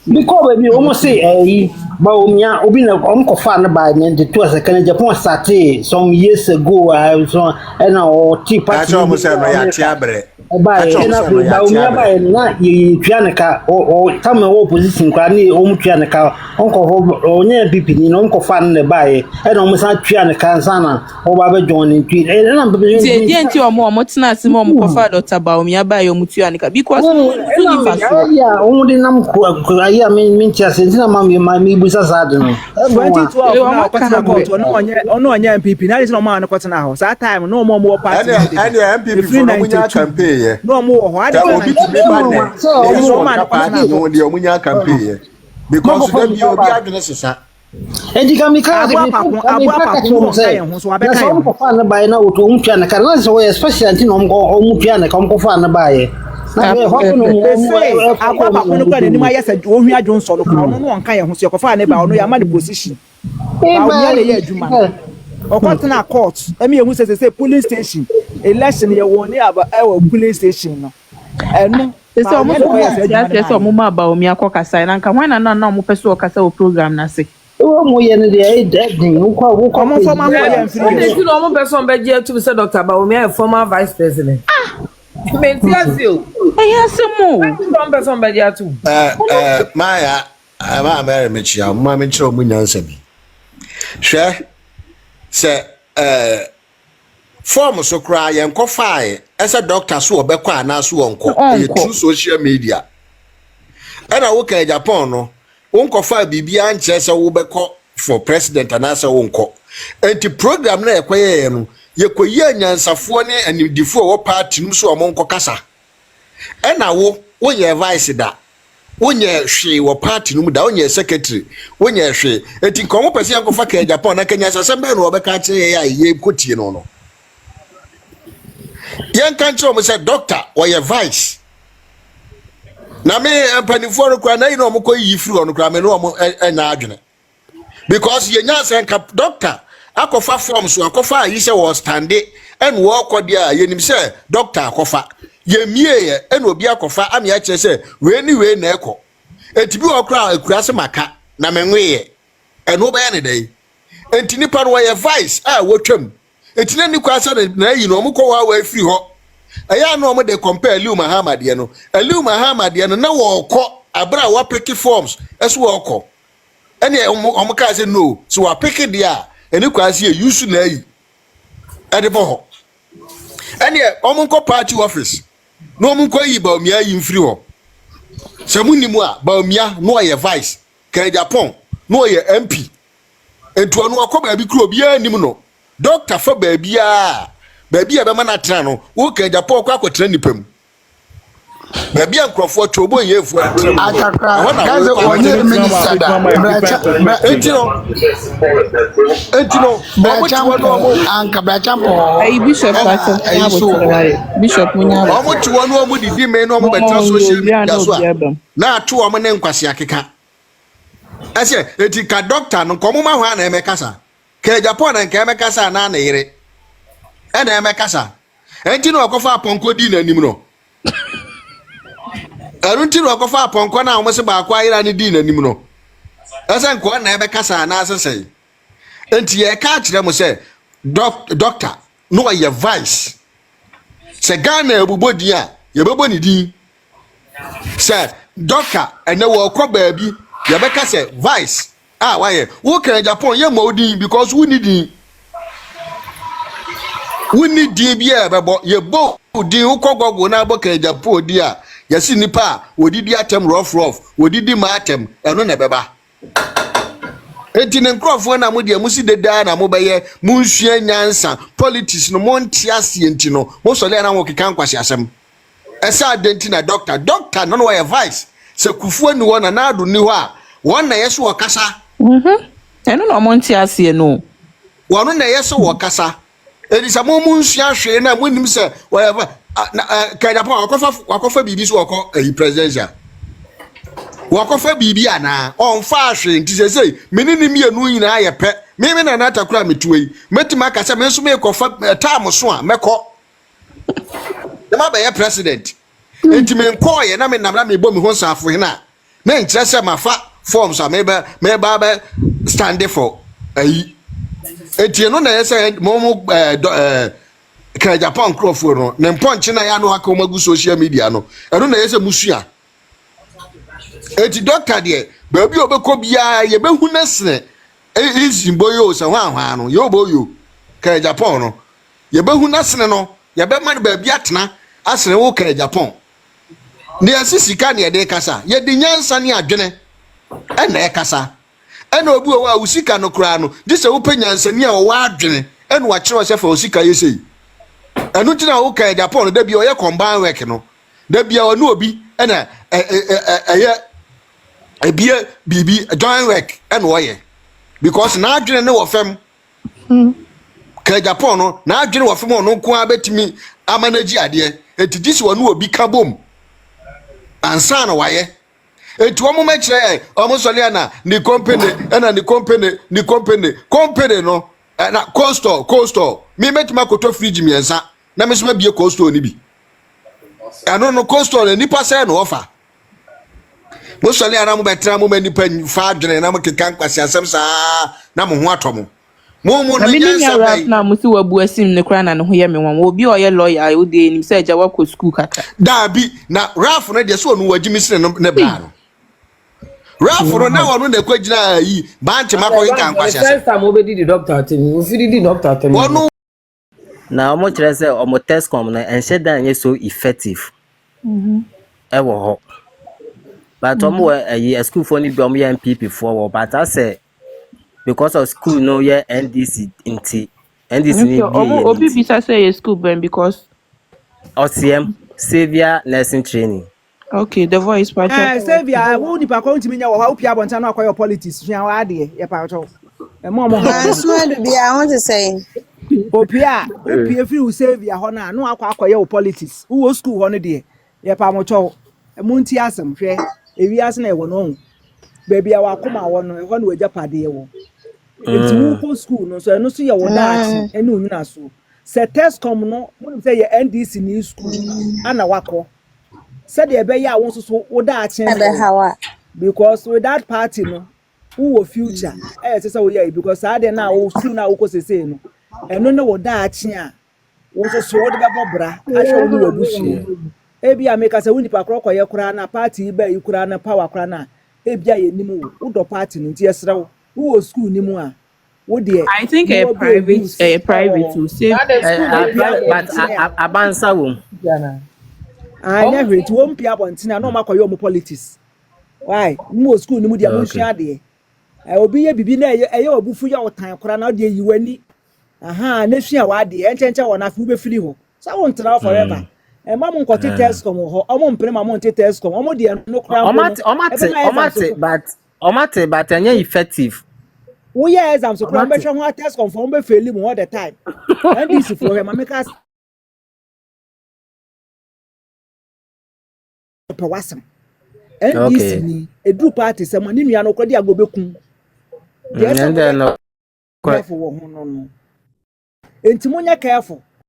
Because we almost say Bawumia obi na omkofa na ba the two as can Japan started some years ago so and our tea party almost say no ya tiabre Bawumia ba na ye tuaneka o tam opposition kwa ni o tuaneka onko onye pipi ni omkofa na ba e na omsa tuaneka nsana o ba be join nti na die nti omo tena ase mo omkofa Dr. Bawumia ba ye omutuaneka because yeah o di nam ko ya minti asentina mami busa sad no 2012 no onye MPP na is no man ko tena ho that time no mo party and MPP for no munya campaign ye no mo ho ade obi to be man so man party no dey munya campaign ye because dem be obi adwene sesa edi kamika so abeka ko fa na bae na oto umtua na kan na so especially anti no mo umtua na kan ko fa na bae na we ho no akwa pa no kwa ni ma yesa ohwi adwon so no kwa no no nka ye ho so ko fa na ba no ya ma the position ba o ye adwuma okotena court emi ehun say police station election ye won ni aba e police station no enu so mo so mo ma Bawumia akokasa na nka wan na mo peso okasa o program na se o mo ye ne dey dead wo ko mo for ma ho ye mfiri you know mo person be je to say Dr. Bawumia former vice president Mentiasio. Eyasemo. Don't be somebody atu. Maya, ama mere mechia, ma mechiro mu nyansa bi. Hwe se form so kra ye nko faae, ese doctor so obekọ ana so onko, e true social media. Ana wo ka Japan no, wonko faa bibia nche se wo bekọ for president ana se wonko. Enti program na ekwaye no yekoyi anyansafo ne anidifo wo party num so omonko kasa ena wo ye vice da wonye hwe wo party num da wonye secretary wonye hwe eti nkomo pese yankofa ka Japan na Kenya sasem be no obeka che ya ye kotie no no yan kan che o say doctor wo ye vice na me empanifo no kwa na ino omko yi free ono kwa me no omo ena adwene because ye nya say doctor akofa form so akofa yi se was stande en wo kodia yenim se doctor akofa ye mie en obi akofa ami a kire se we na ekọ entibi okra akura se maka na menwe en wo be ne dai entini pa no ye vice wotwam entina ni kwa se na yi no omko wa afiri ho aya no omo de compare Aliu Muhammad ye no Aliu Muhammad ye no na wo kọ abra wa pick forms eso wo kọ ene omo ka se no so wa pick dia eni kwasi e yusu na yi edebo ho eni omunko party office no omunko yi Bawumia yi mfiri ho se munimu a Bawumia no ye vice ka Japan no ye MP entu anu akoba bi kro bia anim no doctor fa ba bia be ma na tra no wo ka Japan kwa akotra nipam ba bia nkrofo twobo ye fu akakra gaze onye minister da etino anka brachampo ai bishop pato bishop munya omo tuwo no omo didi me no omo betra social media so na atu omo ne nkwase akeka ase eti ka doctor no komo ma hwa na emekasa ka Japan na nka emekasa na yire e na emekasa enti no okofa aponko di na nim no arunti ro kofa aponko na omo se ba akwa ira ni di na nim no ase nko na emekasa na asese enti ye ka kire mo se doctor no ye vice se Ghana ebubodi a ye bebo ni din se doctor ene wo kọ baabi ye beka se vice why wo kan Japan ye mo din because we need bi e bebo ye bo din wo kọ gogo na bo kan Japan di a ye si nipa odidi atem rough odidi ma atem eno na beba enti ne nkrofo na mo de musi deda na mo beye munsua nyansa politics no monti asienti no mo so le na wo keka nkwase asem esa adenti na doctor no no ye vice se kufu ani wona na ado ni ho a wona yeso wakasa eno no monti asie no wono na yeso wakasa eni sa mo munsua hwe na monim se whatever ka Japan wakofa bibi so wako presidential wakofa bibi ana onfa ahwe nti se menini mienu nyina ayepe meme na natakura metuei metima akasa me nso me kofa time so a meko na ma be president enti me nko ye na me namra me bo me ho safo hena me nkyerɛ ma fa forms a me ba stand for ayi etie no na yɛsɛ mo ka Japan crofo no ne mpɔnkye na ya no aka magu social media no ɛno na yɛsɛ musua eti doctor de baabi obekɔ bia yɛbɛhu na sene izimbo yo sɛ hwan no yoboyo ka Japan no yɛbɛhu na sene no yɛbɛma no baabi atena asene wo ka Japan ne asisika ne yɛde kasa yɛde nyansa ne adwene ɛna ɛkasa ɛna obi wa usika no kra no de sɛ wo penyansa ne a wo adwene ɛna wa kyerɛ sɛ fa usika yɛsɛi ɛno tina wo ka Japan no da bia ɔyɛ combine work no da bia ɔno obi ɛna ɛyɛ ebie bibi join work ɛna ɔyɛ because na adwene ne wɔ fam ka Japan no na adwene wɔ fam ɔno nko a betimi amanage adeɛ etiji si ɔno obi ka bom ansa na wayɛ etu ɔmo mɛkyerɛ ɔmo sɔle na ni company ɛna ni company no na coastal me metima koto fridge miensa na me so ma bie coastal ni bi ɛno no coastal na nipa sɛ na ofa mo sɔle na mo bɛtra mo manipa fa adwene na mo keka nkwasi asɛm saa na mo ho atɔ mo no nyansa bai na mo si wabu asim ne kra na ne ho yɛ me won obi oyɛ lawyer o de nim sɛ agya wakɔ school kaka da bi na Ralph no de so no wagi mi sene no ne bra no Ralph no na wono na kwagina yi banche makɔ nka nkwasi first time obedi the doctor tell o fi di doctor tell wono na omo kyerɛ sɛ omo test com na enhyɛ dan yɛ so effective ɛwɔ hɔ but omo a school for ni bi omo yɛ MPP for but I say because of school no yeah NDC ni obi bisa say school ben because OCM Savior nursing training. Okay, the voice part. Savior, wo nipa ko ntimi nya wo ha opia bonta na akoyo politics hia wa ade ye pa cho. E mo I want to say opia free wo Savior ho na no akoyo politics. Wo school ho no de ye pa mo cho. E mo nti asem hwe ewi ase na e wo no. Baby a wakoma wo no e ho na wajapade ye wo. Enti wo ko school no so eno so ye wo daati ene onwina so. Se test com no mo say ye NDC ni school ana wako. Said the be ya won so wo daati because with that party no who future say we here because I dey na wo school na wo ko sese no eno ne wo daati a wo so wo de be bobra a hwe wo ni wabusu e bia make say wo nipa kro koye kura na party be yi kura na power kura na e bia ye nimu wo do party no ti esra wo school nimu a wo de I think a private to save but abansa wo I never it won't be abontina no makoyo mo politics why mo school nimu dia mo hua de obi ye bibi na eye obufu ya otan kora na de yiwani aha na hua wa de enchenche wona fu be firi ho so won tra forever e ma mo nkote test com ho omo mpre ma mo nte test com omo de no kora but anya effective we ye exam so kora be hwe ho test com for be fail mu all the time and this for him make us pewasem NDC ni edu party se mo ni nua no kodi agobekun yes no careful wo ho no enti mo nya careful